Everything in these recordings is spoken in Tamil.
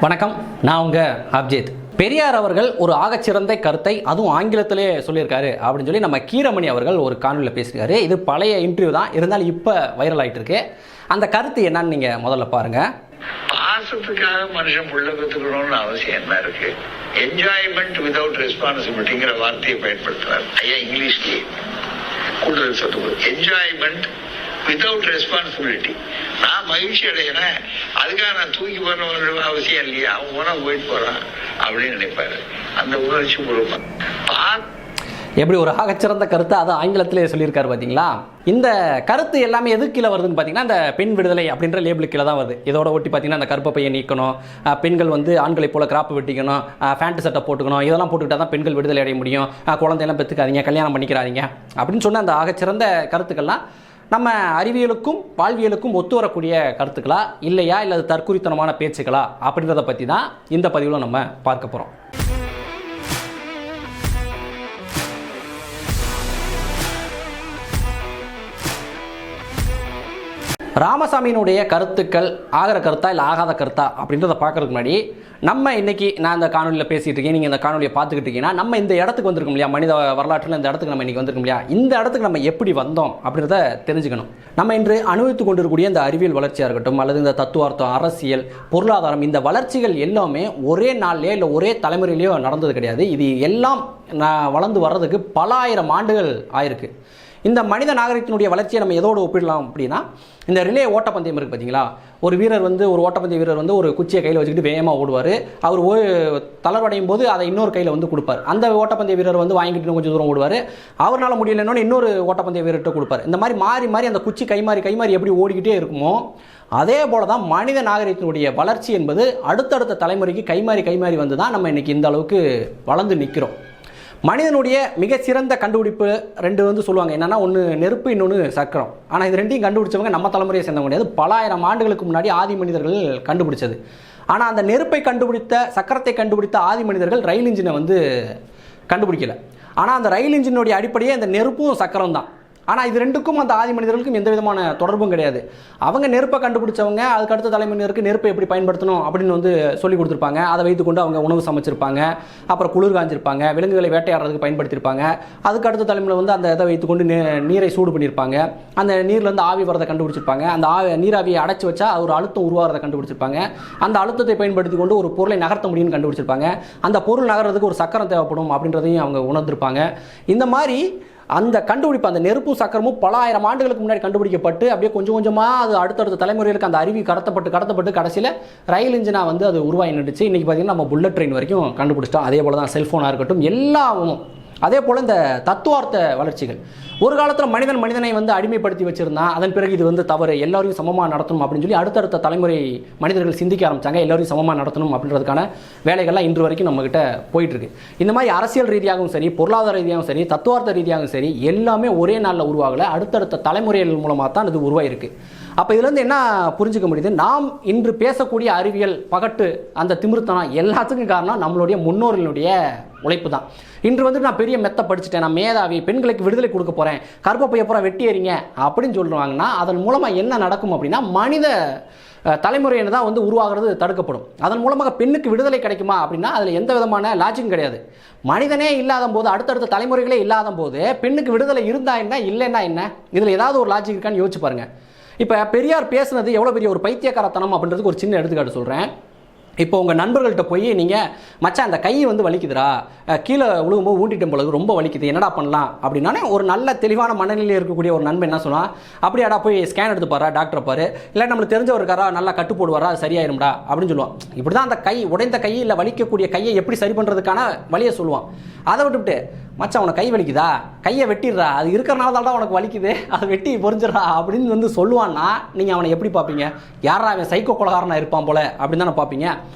வணக்கம், நான் உங்க அப்ஜித். பெரியார் அவர்கள் ஒரு ஆகச்சிறந்த கருத்தை அதுவும் ஆங்கிலத்திலே சொல்லியிருக்காரு அப்படின்னு சொல்லி நம்ம கீரமணி அவர்கள் ஒரு காணொலியில் பேசியிருக்காரு. இது பழைய இன்டர்வியூ தான், இருந்தாலும் இப்போ வைரல் ஆகிட்டு இருக்கு. அந்த கருத்து என்னன்னு நீங்க முதல்ல பாருங்க. பாசத்துக்காக மனுஷன் புள்ள கத்துக்கணும்னு அவசியம் என்ன இருக்கு? என்ஜாய்மெண்ட் வித்வுட் ரெஸ்பான்சிபிலிட்டிங்கிற வார்த்தையை பயன்படுத்துறாரு ஐயா இங்கிலீஷ்லயே. கூடுதல் சொல்லுவது என்ஜாய்மெண்ட் வித்வுட் ரெஸ்பான்சிபிலிட்டி. நான் மகிழ்ச்சி அடைகிறேன், அதுக்காக நான் தூக்கி போற அவசியம் இல்லையா, அவன் போனா போயிட்டு போறான் அப்படின்னு நினைப்பாரு. அந்த உணர்ச்சி பூர்வமா எப்படி ஒரு ஆகச்சிறந்த கருத்தை அது ஆங்கிலத்திலே சொல்லியிருக்காரு பார்த்தீங்களா? இந்த கருத்து எல்லாமே எது கீழே வருதுன்னு பார்த்தீங்கன்னா, இந்த பெண் விடுதலை அப்படின்ற லேபிள் கீழே தான் வருது. இதோட ஒட்டி பார்த்தீங்கன்னா, அந்த கருப்பை பையை நீக்கணும், பெண்கள் வந்து ஆண்களை போல கிராப் வெட்டிக்கணும், ஃபேண்ட் சட்டை போட்டுக்கணும், இதெல்லாம் போட்டுக்கிட்டா தான் பெண்கள் விடுதலை அடைய முடியும், குழந்தையெல்லாம் பெற்றுக்காதீங்க, கல்யாணம் பண்ணிக்கிறாதீங்க அப்படின்னு சொன்ன அந்த ஆகச்சிறந்த கருத்துக்கள்லாம் நம்ம அறிவியலுக்கும் வாழ்வியலுக்கும் ஒத்து வரக்கூடிய கருத்துக்களா இல்லையா, இல்லை தற்குறித்தனமான பேச்சுக்களா அப்படின்றத பற்றி தான் இந்த பதிவில் நம்ம பார்க்க போகிறோம். ராமசாமியினுடைய கருத்துக்கள் ஆகிற கருத்தா இல்லை ஆகாத கருத்தா அப்படின்றத பார்க்கறதுக்கு முன்னாடி நம்ம இன்னைக்கு நான் இந்த காணொலியில் பேசிகிட்டு இருக்கேன், நீங்கள் இந்த காணொலியை பார்த்துக்கிட்டு இருக்கீங்கன்னா நம்ம இந்த இடத்துக்கு வந்திருக்கோம் இல்லையா, மனித வரலாற்றில் இந்த இடத்துக்கு நம்ம இன்றைக்கி வந்திருக்கோம் இல்லையா, இந்த இடத்துக்கு நம்ம எப்படி வந்தோம் அப்படின்றத தெரிஞ்சுக்கணும். நம்ம இன்று அனுபவித்து கொண்டிருக்கக்கூடிய இந்த அறிவியல் வளர்ச்சியாக இருக்கட்டும், அல்லது இந்த தத்துவார்த்தம், அரசியல், பொருளாதாரம், இந்த வளர்ச்சிகள் எல்லாமே ஒரே நாள்லேயோ இல்லை ஒரே தலைமுறையிலேயோ நடந்தது கிடையாது. இது எல்லாம் வளர்ந்து வர்றதுக்கு பல ஆயிரம் ஆண்டுகள் ஆயிருக்கு. இந்த மனித நாகரிகத்தினுடைய வளர்ச்சியை நம்ம எதோடு ஒப்பிடலாம் அப்படின்னா, இந்த ரிலே ஓட்டப்பந்தயம் இருக்குது பார்த்தீங்களா, ஒரு வீரர் வந்து ஒரு ஓட்டப்பந்தய வீரர் வந்து ஒரு குச்சியை கையில் வச்சுக்கிட்டு வேகமாக ஓடுவார். அவர் தளர்வடையும் போது அதை இன்னொரு கையில் வந்து கொடுப்பார். அந்த ஓட்டப்பந்தய வீரர் வந்து வாங்கிட்டு கொஞ்சம் தூரம் ஓடுவார். அவரால் முடியலன்னு இன்னொரு ஓட்டப்பந்தய வீரர்கிட்ட கொடுப்பார். இந்த மாதிரி மாறி மாறி அந்த குச்சி கைமாறி எப்படி ஓடிக்கிட்டே இருக்குமோ, அதே போல தான் மனித நாகரிகத்தினுடைய வளர்ச்சி என்பது அடுத்தடுத்த தலைமுறைக்கு கைமாறி வந்து தான் நம்ம இன்றைக்கி இந்த அளவுக்கு வளர்ந்து நிற்கிறோம். மனிதனுடைய மிகச்சிறந்த கண்டுபிடிப்பு ரெண்டு வந்து சொல்லுவாங்க. என்னென்னா, ஒன்று நெருப்பு, இன்னொன்று சக்கரம். ஆனால் இது ரெண்டையும் கண்டுபிடிச்சவங்க நம்ம தலைமுறையை சேர்ந்தவங்க கிடையாது. பல ஆயிரம் ஆண்டுகளுக்கு முன்னாடி ஆதி மனிதர்கள் கண்டுபிடிச்சது. ஆனால் அந்த நெருப்பை கண்டுபிடித்த, சக்கரத்தை கண்டுபிடித்த ஆதி மனிதர்கள் ரயில் இன்ஜினை வந்து கண்டுபிடிக்கல. ஆனால் அந்த ரயில் இன்ஜினுடைய அடிப்படையே அந்த நெருப்பும் சக்கரம் தான். ஆனால் இது ரெண்டுக்கும் அந்த ஆதி மனிதர்களுக்கும் எந்த விதமான தொடர்பும் கிடையாது. அவங்க நெருப்பை கண்டுபிடிச்சவங்க அதுக்கு அடுத்த தலைமுறையினருக்கு நெருப்பை எப்படி பயன்படுத்தணும் அப்படின்னு வந்து சொல்லி கொடுத்துருப்பாங்க. அதை வைத்துக்கொண்டு அவங்க உணவு சமைச்சிருப்பாங்க, அப்புறம் குளிர் காஞ்சிருப்பாங்க, விலங்குகளை வேட்டையாடுறதுக்கு பயன்படுத்தியிருப்பாங்க. அதுக்கு அடுத்த தலைமுறை வந்து அந்த இதை வைத்துக்கொண்டு நீரை சூடு பண்ணியிருப்பாங்க. அந்த நீர்லேருந்து ஆவி வரதை கண்டுபிடிச்சிருப்பாங்க. அந்த நீராவியை அடைச்சி வச்சா ஒரு அழுத்தம் உருவாகிறத கண்டுபிடிச்சிருப்பாங்க. அந்த அழுத்தத்தை பயன்படுத்தி கொண்டு ஒரு பொருளை நகர்த்த முடியும்னு கண்டுபிடிச்சிருப்பாங்க. அந்த பொருள் நகர்றதுக்கு ஒரு சக்கரம் தேவைப்படும் அப்படின்றதையும் அவங்க உணர்ந்திருப்பாங்க. இந்த மாதிரி அந்த கண்டுபிடிப்பு, அந்த நெருப்பும் சக்கரமும் பல ஆயிரம் ஆண்டுகளுக்கு முன்னாடி கண்டுபிடிக்கப்பட்டு அப்படியே கொஞ்சம் கொஞ்சமாக அது அடுத்தடுத்த தலைமுறைகளுக்கு அந்த அறிவி கடத்தப்பட்டு கடைசியில் ரயில் இன்ஜினாக வந்து அது உருவாகி நின்றுச்சு. இன்றைக்கி பார்த்திங்கன்னா நம்ம புல்லட் ட்ரெயின் வரைக்கும் கண்டுபிடிச்சிட்டோம். அதே போல் தான் செல்ஃபோனாக இருக்கட்டும், எல்லாமும் அதே போல் இந்த தத்துவார்த்த வளர்ச்சிகள். ஒரு காலத்தில் மனிதனை வந்து அடிமைப்படுத்தி வச்சுருந்தான். அதன் பிறகு இது வந்து தவறு, எல்லாரையும் சமமாக நடத்தணும் அப்படின்னு சொல்லி அடுத்தடுத்த தலைமுறை மனிதர்கள் சிந்திக்க ஆரம்பித்தாங்க. எல்லாரையும் சமமாக நடத்தணும் அப்படின்றதுக்கான வேலைகள்லாம் இன்று வரைக்கும் நம்மகிட்ட போயிட்டுருக்கு. இந்த மாதிரி அரசியல் ரீதியாகவும் சரி, பொருளாதார ரீதியாகவும் சரி, தத்துவார்த்த ரீதியாகவும் சரி, எல்லாமே ஒரே நாளில் உருவாகலை. அடுத்தடுத்த தலைமுறைகள் மூலமாக தான் இது உருவாயிருக்கு. அப்போ இதுலேருந்து என்ன புரிஞ்சுக்க முடியுது? நாம் இன்று பேசக்கூடிய அறிவியல் பகட்டு, அந்த திமிர்த்தனம் எல்லாத்துக்கும் காரணம் நம்மளுடைய முன்னோர்களுடைய உழைப்பு தான். இன்று வந்து நான் பெரிய மெத்த படிச்சுட்டேன், நான் மேதாவி, பெண்களுக்கு விடுதலை கொடுக்க போகிறேன், கருப்பப்பையை பூரா வெட்டி எறிங்க அப்படின்னு சொல்லுவாங்கன்னா அதன் மூலமாக என்ன நடக்கும் அப்படின்னா, மனித தலைமுறையினர் தான் வந்து உருவாகிறது தடுக்கப்படும். அதன் மூலமாக பெண்ணுக்கு விடுதலை கிடைக்குமா அப்படின்னா அதில் எந்த விதமான லாஜிக்கும் கிடையாது. மனிதனே இல்லாத போது, அடுத்தடுத்த தலைமுறைகளே இல்லாத போது பெண்ணுக்கு விடுதலை இருந்தா என்ன, இல்லைன்னா என்ன, இதில் ஏதாவது ஒரு லாஜிக் இருக்கான்னு யோசிச்சு பாருங்கள். இப்போ பெரியார் பேசுனது எவ்வளோ பெரிய ஒரு பைத்தியக்காரத்தனம் அப்படின்றதுக்கு ஒரு சின்ன எடுத்துக்காட்டு சொல்கிறேன். இப்போ உங்கள் நண்பர்கள்ட்ட போய் நீங்கள், மச்சான் அந்த கை வந்து வலிக்குதுரா, கீழே விழுகும்போது ஊட்டிட்டும் பொழுது ரொம்ப வலிக்குது, என்னடா பண்ணலாம் அப்படின்னானே ஒரு நல்ல தெளிவான மனநிலையில் இருக்கக்கூடிய ஒரு நண்பன் என்ன சொன்னால், அப்படியாடா போய் ஸ்கேன் எடுத்து பாரா, டாக்டரை பாரு, இல்லை நம்மளுக்கு தெரிஞ்சவர் இருக்காரா, நல்லா கட்டு போடுவாரா, அது சரியாயிரும்டா அப்படின்னு சொல்லுவான். இப்படி தான் அந்த கை, உடைந்த கை இல்லை வலிக்கக்கூடிய கையை எப்படி சரி பண்ணுறதுக்கான வழியை சொல்லுவான். அதை விட்டுவிட்டு, மச்சான் உனக்கு கை வலிக்குதா, கையை வெட்டிடுறா, அது இருக்கிறனால தான் உனக்கு வலிக்குது, அதை வெட்டி பொறிஞ்சிடறா அப்படின்னு வந்து சொல்லுவான்னா நீங்கள் அவனை எப்படி பார்ப்பீங்க? யாரா அவன் சைக்கோ கொலகாரனாக இருப்பான் போல அப்படின்னு தானே பார்ப்பீங்க.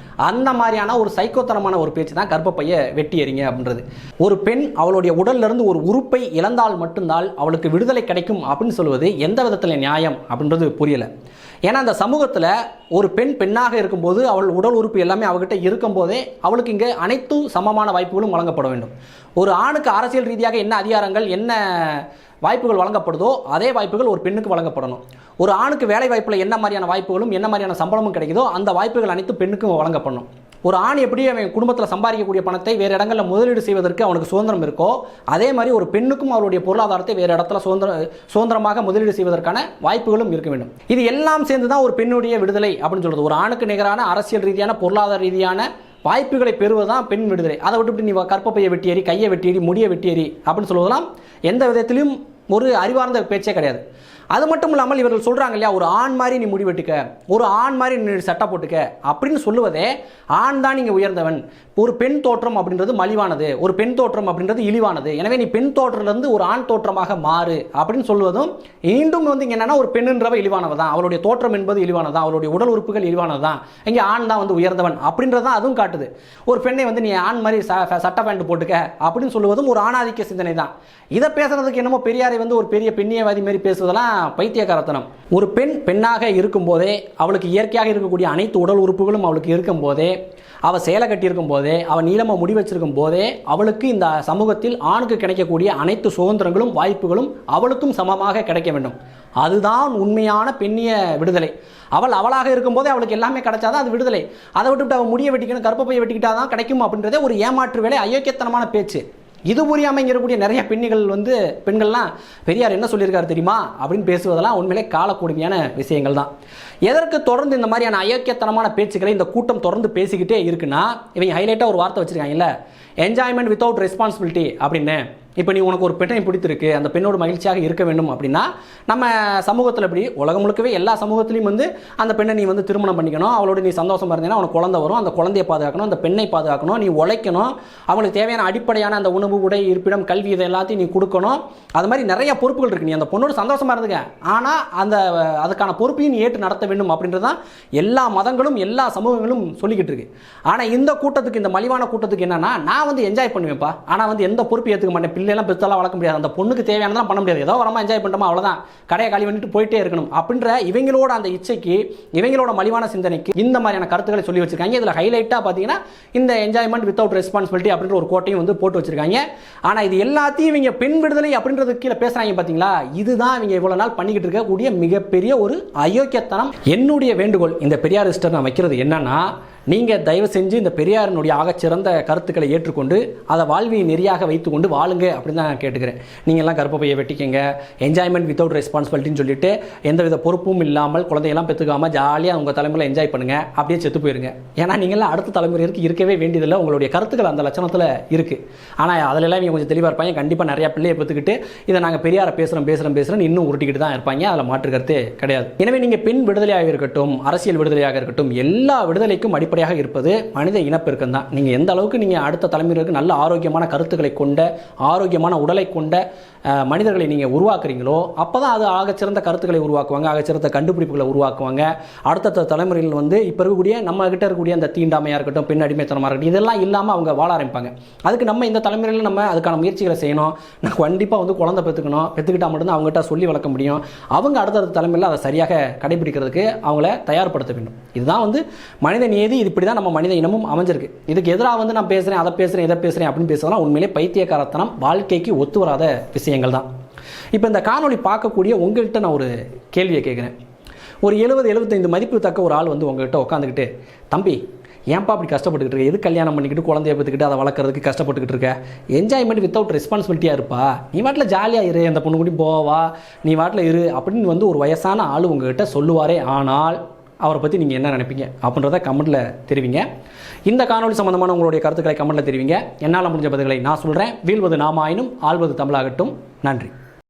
அந்த மாதிரியான ஒரு சைக்கோத்தனமான ஒரு பேச்சு தான் கர்ப்பப்பையை வெட்டி எறிங்க அப்படின்றது. ஒரு பெண் அவளுடைய உடல்லிருந்து ஒரு உறுப்பை இழந்தால் மட்டும்தான் அவளுக்கு விடுதலை கிடைக்கும் அப்படின்னு சொல்லுவது எந்த விதத்தில் நியாயம் அப்படின்றது புரியலை. ஏன்னா அந்த சமூகத்தில் ஒரு பெண் பெண்ணாக இருக்கும்போது அவள் உடல் உறுப்பு எல்லாமே அவகிட்ட இருக்கும்போதே அவளுக்கு இங்கே அனைத்தும் சமமான வாய்ப்புகளும் வழங்கப்பட வேண்டும். ஒரு ஆணுக்கு அரசியல் ரீதியாக என்ன அதிகாரங்கள், என்ன வாய்ப்புகள் வழங்கப்படுதோ அதே வாய்ப்புகள் ஒரு பெண்ணுக்கு வழங்கப்படணும். ஒரு ஆணுக்கு வேலை வாய்ப்பில் என்ன மாதிரியான வாய்ப்புகளும் என்ன மாதிரியான சம்பளமும் கிடைக்குதோ அந்த வாய்ப்புகள் அனைத்து பெண்ணுக்கும் வழங்கப்படணும். ஒரு ஆண் எப்படி அவன் குடும்பத்தில் சம்பாதிக்கக்கூடிய பணத்தை வேறு இடங்களில் முதலீடு செய்வதற்கு அவனுக்கு சுதந்திரம் இருக்கோ, அதே மாதிரி ஒரு பெண்ணுக்கும் அவருடைய பொருளாதாரத்தை வேறு இடத்துல சுதந்திரமாக முதலீடு செய்வதற்கான வாய்ப்புகளும் இருக்க வேண்டும். இது எல்லாம் சேர்ந்து தான் ஒரு பெண்ணுடைய விடுதலை அப்படின்னு சொல்கிறது. ஒரு ஆணுக்கு நிகரான அரசியல் ரீதியான பொருளாதார ரீதியான வாய்ப்புகளை பெறுவதுதான் பெண் விடுதலை. அதை விட்டு நீ கற்பப்பையை வெட்டியேறி, கையை வெட்டியேறி, முடியை வெட்டியேறி அப்படின்னு சொல்வதெல்லாம் எந்த விதத்திலும் ஒரு அறிவார்ந்த பேச்சே கிடையாது. அது மட்டும் இல்லாமல் இவர்கள் சொல்கிறாங்க இல்லையா, ஒரு ஆண் மாதிரி நீ முடி வெட்டுக்க, ஒரு ஆண் மாதிரி நீ சட்டை போட்டுக்க அப்படின்னு சொல்லுவதே ஆண் தான் நீங்கள் உயர்ந்தவன், ஒரு பெண் தோற்றம் அப்படின்றது மலிவானது, ஒரு பெண் தோற்றம் அப்படின்றது இழிவானது, எனவே நீ பெண் தோற்றத்திலிருந்து ஒரு ஆண் தோற்றமாக மாறு அப்படின்னு சொல்லுவதும் மீண்டும் என்னன்னா ஒரு பெண்ணுன்றவ இழிவானவ தான், அவளுடைய தோற்றம் என்பது இழிவானதான், அவளுடைய உடல் உறுப்புகள் இழிவானது தான், இங்கே ஆண் தான் உயர்ந்தவன் அப்படின்றதான் அதுவும் காட்டுது. ஒரு பெண்ணை நீ ஆண் மாதிரி சட்டை பேண்ட் போட்டுக்க அப்படின்னு சொல்லுவதும் ஒரு ஆணாதிக்க சிந்தனை தான். இதை பேசுறதுக்கு என்னமோ பெரியாரை ஒரு பெரிய பெண்ணியவாதி மாதிரி பேசுவதெல்லாம் பைத்தியக்காரத்தனம். ஒரு பெண் பெண்ணாக இருக்கும் போதே, அவளுக்கு இயற்கையாக இருக்கக்கூடிய அனைத்து உடல் உறுப்புகளும் அவளுக்கு இருக்கும் போதே, அவள் சேலை கட்டியிருக்கும் போதே, அவள் நீளமாக முடி வச்சிருக்கும் போதே அவளுக்கு இந்த சமூகத்தில் ஆணுக்கு கிடைக்கக்கூடிய அனைத்து சுதந்திரங்களும் வாய்ப்புகளும் அவளுக்கும் சமமாக கிடைக்க வேண்டும். அதுதான் உண்மையான பெண்ணிய விடுதலை. அவளாக இருக்கும்போதே அவளுக்கு எல்லாமே கிடைச்சாதான் அது விடுதலை. அதை விட்டுவிட்டு அவள் முடியை வெட்டிக்கணும், கற்பப்பையை வெட்டிக்கிட்டா தான் கிடைக்கும் அப்படின்றதே ஒரு ஏமாற்று வேலை, அயோக்கியத்தனமான பேச்சு. இது புரியாமல் இங்கே இருக்கக்கூடிய நிறைய பெண்கள்லாம் பெரியார் என்ன சொல்லியிருக்காரு தெரியுமா அப்படின்னு பேசுவதெல்லாம் உண்மையிலே காலக்கூடியான விஷயங்கள் தான். எதற்கு தொடர்ந்து இந்த மாதிரியான அயோக்கியத்தனமான பேச்சுக்களை இந்த கூட்டம் தொடர்ந்து பேசிக்கிட்டே இருக்குன்னா, இவங்க ஹைலைட்டாக ஒரு வார்த்தை வச்சுருக்காங்கல்ல, என்ஜாய்மெண்ட் வித்தவுட் ரெஸ்பான்சிபிலிட்டி அப்படின்னு. இப்போ நீ உனக்கு ஒரு பெண்ணை பிடித்திருக்கு, அந்த பெண்ணோட மகிழ்ச்சியாக இருக்க வேண்டும் அப்படின்னா நம்ம சமூகத்தில் இப்படி உலகம் முழுக்கவே எல்லா சமூகத்திலையும் அந்த பெண்ணை நீ திருமணம் பண்ணிக்கணும், அவளோட நீ சந்தோஷமாக இருந்தீங்கன்னா உனக்கு குழந்தை வரும், அந்த குழந்தையை பாதுகாக்கணும், அந்த பெண்ணை பாதுகாக்கணும், நீ உழைக்கணும், அவங்களுக்கு தேவையான அடிப்படையான அந்த உணவு, உடை, இருப்பிடம், கல்வி இதை எல்லாத்தையும் நீ கொடுக்கணும். அது மாதிரி நிறைய பொறுப்புகள் இருக்குது. நீ அந்த பொண்ணோட சந்தோஷமாக இருந்துக்க, ஆனால் அதுக்கான பொறுப்பையும் நீ ஏற்று நடத்த வேண்டும் அப்படின்றது தான் எல்லா மதங்களும் எல்லா சமூகங்களும் சொல்லிக்கிட்டு இருக்கு. ஆனால் இந்த கூட்டத்துக்கு, இந்த மலிவான கூட்டத்துக்கு என்னன்னா, நான் என்ஜாய் பண்ணுவேன்ப்பா, ஆனால் எந்த பொறுப்பு ஏற்றுக்க மாட்டேன், பிள்ளைலாம் பெருசாலாம் வளர்க்க முடியாது, அந்த பொண்ணுக்கு தேவையானதான் பண்ண முடியாது, ஏதோ வரமா என்ஜாய் பண்ணிட்டோமா அவ்வளோதான், கடையை காலி பண்ணிட்டு போயிட்டே இருக்கணும் அப்படின்ற இவங்களோட அந்த இச்சைக்கு, இவங்களோட மலிவான சிந்தனைக்கு இந்த மாதிரியான கருத்துக்களை சொல்லி வச்சிருக்காங்க. இதில் ஹைலைட்டாக பார்த்தீங்கன்னா இந்த என்ஜாய்மெண்ட் வித்தவுட் ரெஸ்பான்சிபிலிட்டி அப்படின்ற ஒரு கோட்டையும் போட்டு வச்சிருக்காங்க. ஆனால் இது எல்லாத்தையும் இவங்க பெண் விடுதலை அப்படின்றதுக்கு கீழே பேசுறாங்க பார்த்தீங்களா, இதுதான் இவங்க இவ்வளோ நாள் பண்ணிக்கிட்டு இருக்கக்கூடிய மிகப்பெரிய ஒரு அயோக்கியத்தனம். என்னுடைய வேண்டுகோள் இந்த பெரியாரிஸ்டர் நான் வைக்கிறது என்னன்னா, நீங்கள் தயவு செஞ்சு இந்த பெரியாரினுடைய ஆகச்சிறந்த கருத்துக்களை ஏற்றுக்கொண்டு அதை வாழ்வியை நெறியாக வைத்துக்கொண்டு வாழுங்க அப்படின்னு தான் நான் கேட்டுக்கிறேன். நீங்கள்லாம் கற்பப்பையை வெட்டிக்கங்க, என்ஜாய்மெண்ட் வித்தவுட் ரெஸ்பான்சிபிலிட்டின்னு சொல்லிட்டு எந்தவித பொறுப்பும் இல்லாமல் குழந்தையெல்லாம் பெற்றுக்காமல் ஜாலியாக உங்கள் தலைமுறையில் என்ஜாய் பண்ணுங்கள், அப்படியே செத்து போயிருங்க. ஏன்னா நீங்கள்லாம் அடுத்த தலைமுறைக்கு இருக்கவே வேண்டியதில்லை, உங்களுடைய கருத்துக்கள் அந்த லட்சணத்தில் இருக்குது. ஆனால் அதிலெல்லாம் இவங்க கொஞ்சம் தெளிவாக இருப்பாங்க. கண்டிப்பாக நிறையா பிள்ளையை பெற்றுக்கிட்டு இதை நாங்கள் பெரியாரை பேசுகிறோம் இன்னும் உருட்டிக்கிட்டு தான் இருப்பாங்க, அதில் மாற்று கருத்தே கிடையாது. எனவே நீங்கள் பெண் விடுதலையாக இருக்கட்டும், அரசியல் விடுதலையாக இருக்கட்டும், எல்லா விடுதலைக்கும் அடிப்படையாக இருப்பது மனித இனப்பெருக்கம் தான். நீங்கள் எந்த அளவுக்கு நீங்கள் அடுத்த தலைமுறைக்கு நல்ல ஆரோக்கியமான கருத்துக்களை கொண்ட, ஆரோக்கியமான உடலை கொண்ட மனிதர்களை நீங்கள் உருவாக்குறீங்களோ அப்போ தான் அது ஆகச்சிறந்த கருத்துக்களை உருவாக்குவாங்க, ஆகச்சிறந்த கண்டுபிடிப்புகளை உருவாக்குவாங்க. அடுத்த தலைமுறையில் இப்போ இருக்கக்கூடிய நம்ம கிட்ட இருக்கக்கூடிய அந்த தீண்டாமையாக இருக்கட்டும், பெண் அடிமைத்தனமாக இருக்கட்டும், இதெல்லாம் இல்லாமல் அவங்க வாழ ஆரம்பிப்பாங்க. அதுக்கு நம்ம இந்த தலைமுறையில் நம்ம அதுக்கான முயற்சிகளை செய்யணும். நான் கண்டிப்பாக குழந்தை பெற்றுக்கிட்டா மட்டும்தான் அவங்ககிட்ட சொல்லி வளர்க்க முடியும். அவங்க அடுத்த தலைமுறையில் அதை சரியாக கடைபிடிக்கிறதுக்கு அவங்கள தயார்படுத்த வேண்டும். இதுதான் மனித நியதி. இது இப்படி தான் நம்ம மனித இனமும் அமைஞ்சிருக்கு. இதுக்கு எதிராக நான் பேசுகிறேன், அதை பேசுகிறேன், இதை பேசுகிறேன் அப்படின்னு பேசுறதுலாம் உண்மையிலே பைத்தியக்காரத்தனம், வாழ்க்கைக்கு ஒத்து வராத விஷயங்கள் தான். இப்போ இந்த காணொளி பார்க்கக்கூடிய உங்கள்கிட்ட நான் ஒரு கேள்வியை கேட்குறேன். ஒரு 70-75 மதிப்பு தக்க ஒரு ஆள் உங்கள்கிட்ட உட்காந்துக்கிட்டு, தம்பி ஏன்ப்பா அப்படி கஷ்டப்பட்டுக்கிட்டு இருக்க, எது கல்யாணம் பண்ணிக்கிட்டு குழந்தைய பற்றிக்கிட்டு அதை வளர்க்குறதுக்கு கஷ்டப்பட்டுக்கிட்டு இருக்க, என்ஜாய்மெண்ட் வித்தவுட் ரெஸ்பான்சிபிலிட்டியாக இருப்பா, நீ வாட்டில் ஜாலியாக இரு, அந்த பொண்ணு கூட போவா, நீ வாட்டில் இரு அப்படின்னு ஒரு வயசான ஆள் உங்கள்கிட்ட சொல்லுவாரே. ஆனால் அவரை பற்றி நீங்கள் என்ன நினைப்பீங்க அப்படின்றத கமெண்ட்டில் தெரிவிங்க. இந்த காணொலி சம்பந்தமான உங்களுடைய கருத்துக்களை கமெண்ட்டில் தெரிவிங்க. என்னால் முடிஞ்ச பதில்களை நான் சொல்கிறேன். வீழ்வது நாமாயினும் ஆள்வது தமிழாகட்டும். நன்றி.